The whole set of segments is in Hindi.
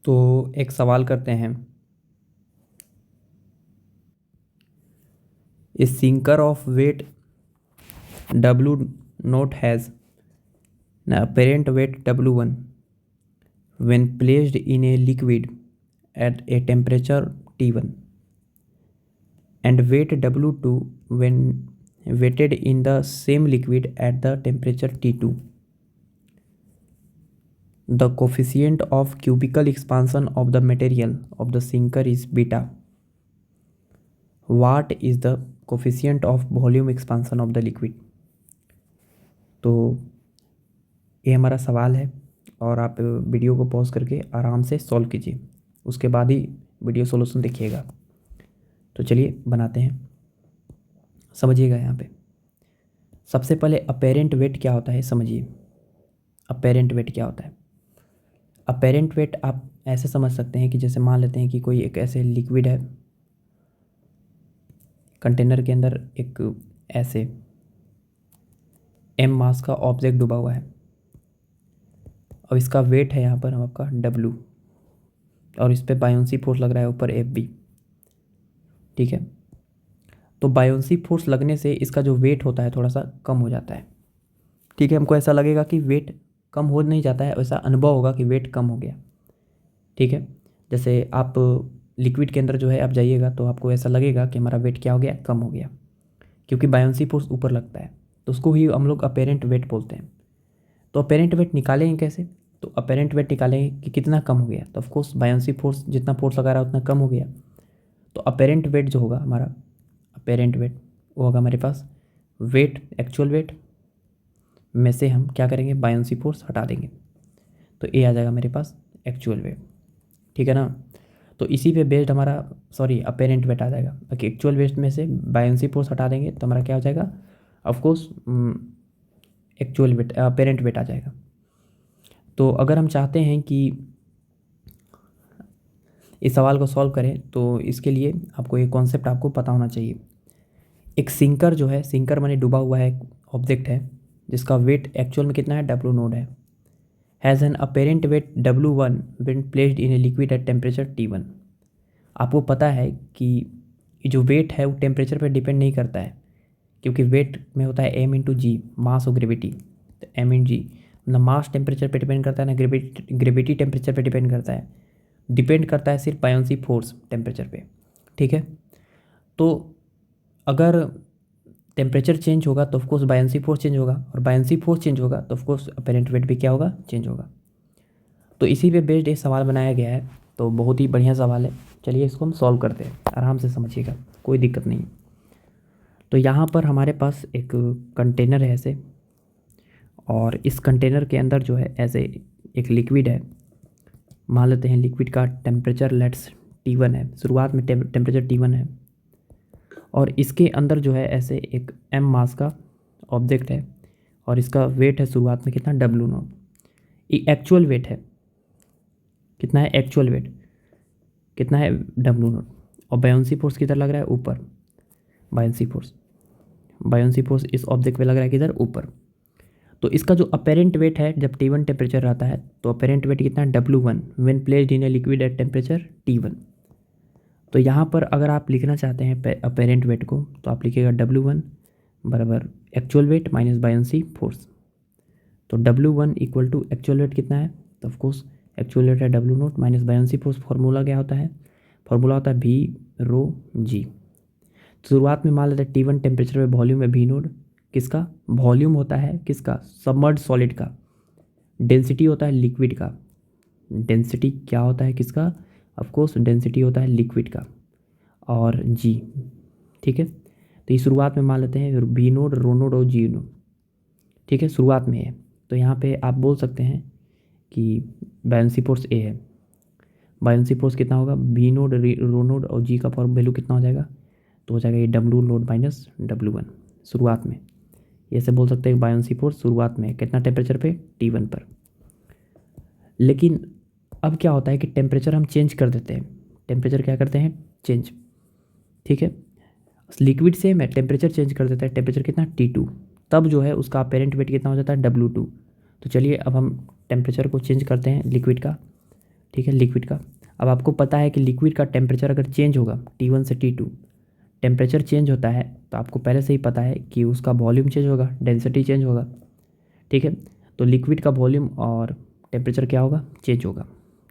तो एक सवाल करते हैं। ए sinker of weight W naught has an apparent weight W1 when placed in a liquid at a temperature T1 and weight W2 when weighted in the same liquid at the temperature T2. The coefficient of cubical expansion of the material of the sinker is beta. What is the coefficient of volume expansion of the liquid? तो ये हमारा सवाल है और आप वीडियो को पॉज करके आराम से सॉल्व कीजिए, उसके बाद ही वीडियो सॉल्यूशन देखिएगा। तो चलिए बनाते हैं, समझिएगा। यहाँ पे सबसे पहले अपेरेंट वेट क्या होता है समझिए। अपेरेंट वेट क्या होता है? अपेरेंट वेट आप ऐसे समझ सकते हैं कि जैसे मान लेते हैं कि कोई एक ऐसे लिक्विड है, कंटेनर के अंदर एक ऐसे m मास का ऑब्जेक्ट डूबा हुआ है और इसका वेट है यहाँ पर आपका W और इस पर बायोंसी फोर्स लग रहा है ऊपर Fb। ठीक है, तो बायोंसी फोर्स लगने से इसका जो वेट होता है थोड़ा सा कम हो जाता है। ठीक है, हमको ऐसा लगेगा कि वेट कम हो नहीं जाता है, ऐसा अनुभव होगा कि वेट कम हो गया। ठीक है, जैसे आप लिक्विड के अंदर जो है आप जाइएगा तो आपको ऐसा लगेगा कि हमारा वेट क्या हो गया, कम हो गया, क्योंकि बायोंसी फोर्स ऊपर लगता है। तो उसको ही हम लोग अपेरेंट वेट बोलते हैं। तो अपेरेंट वेट निकालेंगे कैसे? तो अपेरेंट वेट निकालेंगे कि कितना कम हो गया, तो ऑफकोर्स बायोंसी फोर्स जितना फोर्स लगा रहा है उतना कम हो गया। तो अपेरेंट वेट जो होगा हमारा, अपेरेंट वेट वो होगा हमारे पास वेट, एक्चुअल वेट में से हम क्या करेंगे, बायोंसी फोर्स हटा देंगे, तो ये आ जाएगा मेरे पास एक्चुअल वेट। ठीक है ना, तो इसी पे बेस्ड हमारा अपेरेंट वेट आ जाएगा। ओके, एक्चुअल वेट में से बायोंसी फोर्स हटा देंगे तो हमारा क्या हो जाएगा, of course actual weight, apparent weight आ जाएगा। तो अगर हम चाहते हैं कि इस सवाल को सॉल्व करें तो इसके लिए आपको एक कॉन्सेप्ट आपको पता होना चाहिए। एक सिंकर जो है, सिंकर माने डूबा हुआ है ऑब्जेक्ट है जिसका वेट एक्चुअल में कितना है, W नोड है, has an apparent wait W1 when placed in a liquid at temperature T1। आपको पता है कि ये जो वेट है वो टेम्परेचर पर डिपेंड नहीं करता है, क्योंकि वेट में होता है m/g, मास और ग्रेविटी। तो m/g ना मास टेम्परेचर पे डिपेंड करता है ना ग्रेविटी टेम्परेचर पे डिपेंड करता है, डिपेंड करता है सिर्फ बायोंसी फोर्स टेम्परेचर पे। ठीक है, तो अगर टेम्परेचर चेंज होगा तो ऑफकोर्स बायोंसी फोर्स चेंज होगा, और बायोंसी फोर्स चेंज होगा तो ऑफकोर्स अपेरेंट वेट भी क्या होगा, चेंज होगा। तो इसी पे बेस्ड एक सवाल बनाया गया है, तो बहुत ही बढ़िया सवाल है। चलिए इसको हम सॉल्व करते हैं, आराम से समझिएगा, कोई दिक्कत नहीं। तो यहाँ पर हमारे पास एक कंटेनर है ऐसे, और इस कंटेनर के अंदर जो है ऐसे एक लिक्विड है। मान लेते हैं लिक्विड का टेम्परेचर लेट्स T1 है, शुरुआत में टेम्परेचर T1 है, और इसके अंदर जो है ऐसे एक m मास का ऑब्जेक्ट है और इसका वेट है शुरुआत में कितना, W नॉट। ये एक्चुअल वेट है, कितना है एक्चुअल वेट, कितना है W नॉट, और बायोंसी फोर्स किधर लग रहा है, ऊपर। बायोंसी फोर्स इस ऑब्जेक्ट पे लग रहा है किधर, ऊपर। तो इसका जो अपेरेंट वेट है जब T1 टेम्परेचर रहता है तो अपेरेंट वेट कितना है, W1 when placed in a liquid at temperature T1। तो यहाँ पर अगर आप लिखना चाहते हैं अपेरेंट वेट को तो आप लिखिएगा W1 बराबर actual weight minus buoyancy force. तो W1 equal to actual weight कितना है, तो ऑफकोर्स एक्चुअल वेट है W note minus buoyancy force. Formula क्या होता है, फार्मूला होता है V/ρ/g। शुरुआत में मान लेते हैं T1 टेम्परेचर पे वॉल्यूम है V नोट, किसका वॉल्यूम होता है, किसका, सबमर्ज सॉलिड का। डेंसिटी होता है लिक्विड का, डेंसिटी क्या होता है किसका, ऑफकोर्स डेंसिटी होता है लिक्विड का, और जी। ठीक है, तो ये शुरुआत में मान लेते हैं V नोड, ρ नोड और G नोड। ठीक है, शुरुआत में है, तो यहाँ पे आप बोल सकते हैं कि बायोंसी फोर्स A है। बायोंसी फोर्स कितना होगा, V नोड, ρ नोड और G का फॉर्म वैल्यू कितना हो जाएगा, तो हो जाएगा ये W नोड माइनस W1 शुरुआत में। ऐसे बोल सकते हैं बायोंसी फोर्स शुरुआत में कितना टेम्परेचर पे, T1 पर। लेकिन अब क्या होता है कि टेम्परेचर हम चेंज कर देते हैं, टेम्परेचर क्या करते हैं, चेंज। ठीक है, लिक्विड से मैं टेम्परेचर चेंज कर देता है, टेम्परेचर कितना, T2, तब जो है उसका अपेरेंट वेट कितना हो जाता है, W2। तो चलिए अब हम टेम्परेचर को चेंज करते हैं लिक्विड का, ठीक है, लिक्विड का। अब आपको पता है कि लिक्विड का टेम्परेचर अगर चेंज होगा T1 से T2, टेम्परेचर चेंज होता है तो आपको पहले से ही पता है कि उसका वॉल्यूम चेंज होगा, डेंसिटी चेंज होगा। ठीक है, तो लिक्विड का वॉल्यूम और टेम्परेचर क्या होगा, चेंज होगा।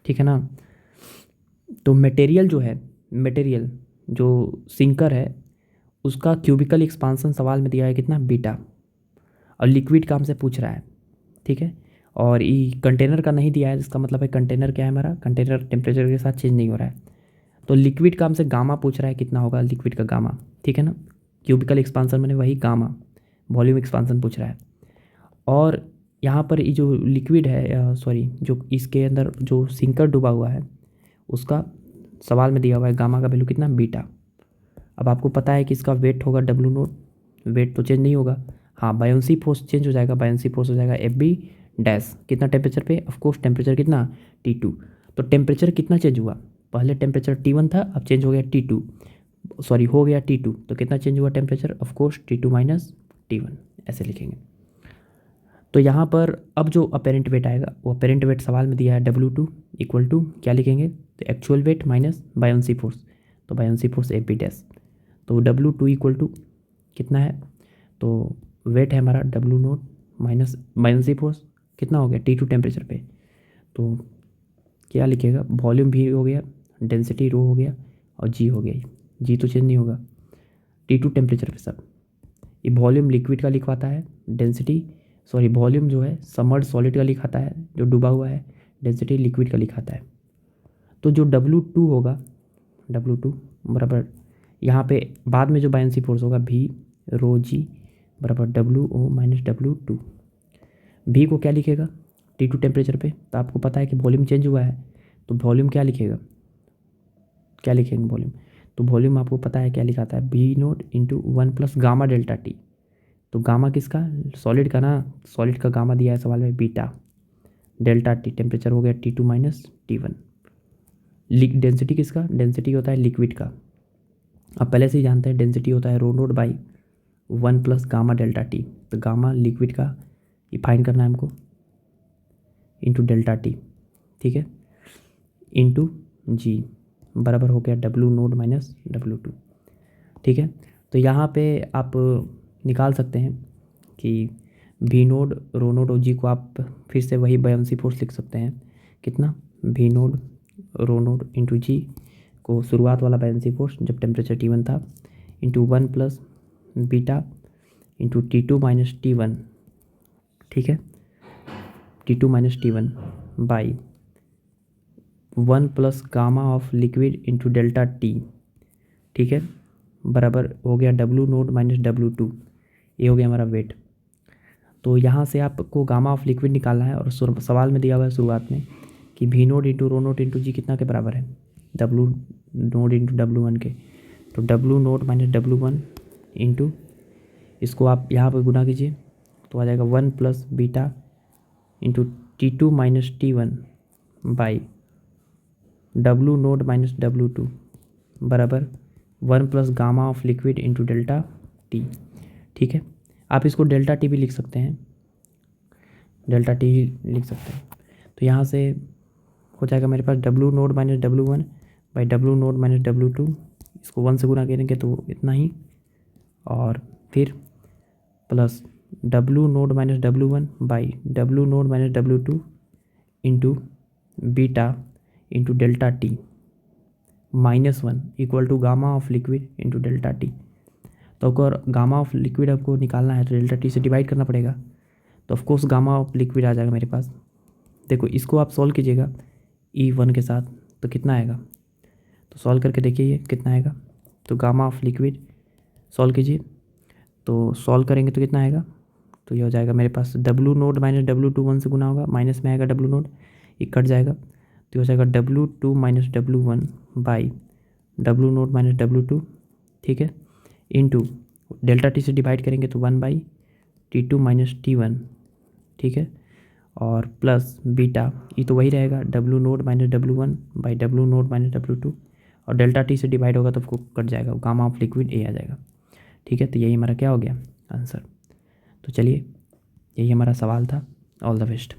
ठीक है ना। तो मटेरियल जो है, मटेरियल जो सिंकर है उसका क्यूबिकल एक्सपांसन सवाल में दिया है कितना, बीटा, और लिक्विड का हमसे पूछ रहा है। ठीक है, और ये कंटेनर का नहीं दिया है, जिसका मतलब है कंटेनर क्या है हमारा, कंटेनर टेम्परेचर के साथ चेंज नहीं हो रहा है। तो लिक्विड का हमसे गामा पूछ रहा है, कितना होगा लिक्विड का गामा। ठीक है ना, क्यूबिकल एक्सपांसन मैंने वही गामा, वॉल्यूम एक्सपांसन पूछ रहा है। और यहाँ पर ये जो लिक्विड है, सॉरी, जो इसके अंदर जो सिंकर डूबा हुआ है उसका सवाल में दिया हुआ है गामा का वैल्यू कितना, बीटा। अब आपको पता है कि इसका वेट होगा डब्ल्यू नोट, वेट तो चेंज नहीं होगा। हाँ, बायोंसी फोर्स चेंज हो जाएगा, बायोंसी फोर्स हो जाएगा एफ बी डैश, कितना टेम्परेचर पे, ऑफकोर्स टेम्परेचर कितना, T2। तो टेम्परेचर कितना चेंज हुआ, पहले टेम्परेचर T1 था, अब चेंज हो गया T2, सॉरी हो गया T2, तो कितना चेंज हुआ temperature, of course T2 minus T1, ऐसे लिखेंगे। तो यहाँ पर अब जो अपेरेंट वेट आएगा, वो अपेरेंट वेट सवाल में दिया है W2 इक्वल टू क्या लिखेंगे, तो actual weight minus buoyancy force, तो buoyancy force F B dash. तो W2 इक्वल टू कितना है, तो वेट है हमारा W note minus buoyancy force कितना हो गया T2 टेम्परेचर पे, तो क्या लिखेगा, वॉल्यूम भी हो गया, डेंसिटी रो हो गया, और जी हो गया। जी तो चेंज नहीं होगा, T2 टेम्परेचर पे सब। ये वॉल्यूम लिक्विड का लिखवाता है, डेंसिटी, सॉरी वॉल्यूम जो है समर्ड सॉलिड का लिखाता है जो डूबा हुआ है, डेंसिटी लिक्विड का लिखाता है। तो जो W2 होगा, W2 बराबर यहाँ पे बाद में जो बायोंसी फोर्स होगा V रो जी बराबर WO माइनस W2। V को क्या लिखेगा T2 टेम्परेचर पे, तो आपको पता है कि वॉल्यूम चेंज हुआ है, तो वॉल्यूम क्या लिखेगा, क्या लिखेंगे वॉल्यूम, तो वॉल्यूम आपको पता है क्या लिखाता है, V nought into 1 plus gamma delta T. तो गामा किसका, सॉलिड का ना, सॉलिड का गामा दिया है सवाल में बीटा, डेल्टा टी टेम्परेचर हो गया T2 माइनस T1। डेंसिटी किसका, डेंसिटी होता है लिक्विड का, आप पहले से ही जानते हैं डेंसिटी होता है rho nought by 1 plus gamma delta T. तो गामा लिक्विड का ये फाइंड करना है हमको, इंटू डेल्टा टी, ठीक है, इंटू जी बराबर हो गया W नोट माइनस W2। ठीक है, तो यहाँ पे आप निकाल सकते हैं कि V नोड रो नोड और जी को आप फिर से वही बायोंसी फोर्स लिख सकते हैं, कितना, V नोड रो नोड इंटू जी को शुरुआत वाला बायोंसी फोर्स जब टेम्परेचर T1 था, into 1 plus beta into T2 minus T1। ठीक है, T2 minus T1 by 1 plus gamma of liquid into delta T. ठीक है, बराबर हो गया W नोट माइनस W2, ये हो गया हमारा वेट। तो यहाँ से आपको गामा ऑफ लिक्विड निकालना है, और सवाल में दिया हुआ है शुरुआत में कि V nought into rho nought into G कितना के बराबर है, W नोट इंटू W1 के। तो W note minus W1 into, इसको आप यहाँ पर गुना कीजिए तो आ जाएगा 1 plus beta into T2 minus T1 by W note minus W2 बराबर 1 plus gamma of liquid into delta T. ठीक है, आप इसको डेल्टा टी भी लिख सकते हैं, डेल्टा टी लिख सकते हैं। तो यहाँ से हो जाएगा मेरे पास W note minus W1 by W note minus W2, इसको 1 से गुना करेंगे तो इतना ही, और फिर plus W note minus W1 by W note minus W2 into beta into delta T -1 equal to gamma of liquid into delta T. तो अगर गामा ऑफ लिक्विड आपको निकालना है तो डेल्टा टी से डिवाइड करना पड़ेगा, तो ऑफकोर्स गामा ऑफ लिक्विड आ जाएगा मेरे पास। देखो इसको आप सॉल्व कीजिएगा E1 के साथ, तो कितना आएगा, तो सॉल्व करके देखिए ये कितना आएगा। तो गामा ऑफ लिक्विड सॉल्व कीजिए, तो सॉल्व करेंगे तो कितना आएगा, तो ये हो जाएगा मेरे पास W नोट माइनस W2 1 से गुना होगा, माइनस में आएगा W नोट, ये कट जाएगा, तो हो जाएगा W2 minus W1 by W note minus W2। ठीक है, इंटू डेल्टा टी से डिवाइड करेंगे तो 1 बाई T2 माइनस T1। ठीक है, और प्लस बीटा, ये तो वही रहेगा W note minus W1 by W note minus W2, और डेल्टा टी से डिवाइड होगा तो आपको कट जाएगा, गामा ऑफ लिक्विड ए आ जाएगा। ठीक है, तो यही हमारा क्या हो गया आंसर। तो चलिए यही हमारा सवाल था। All the best.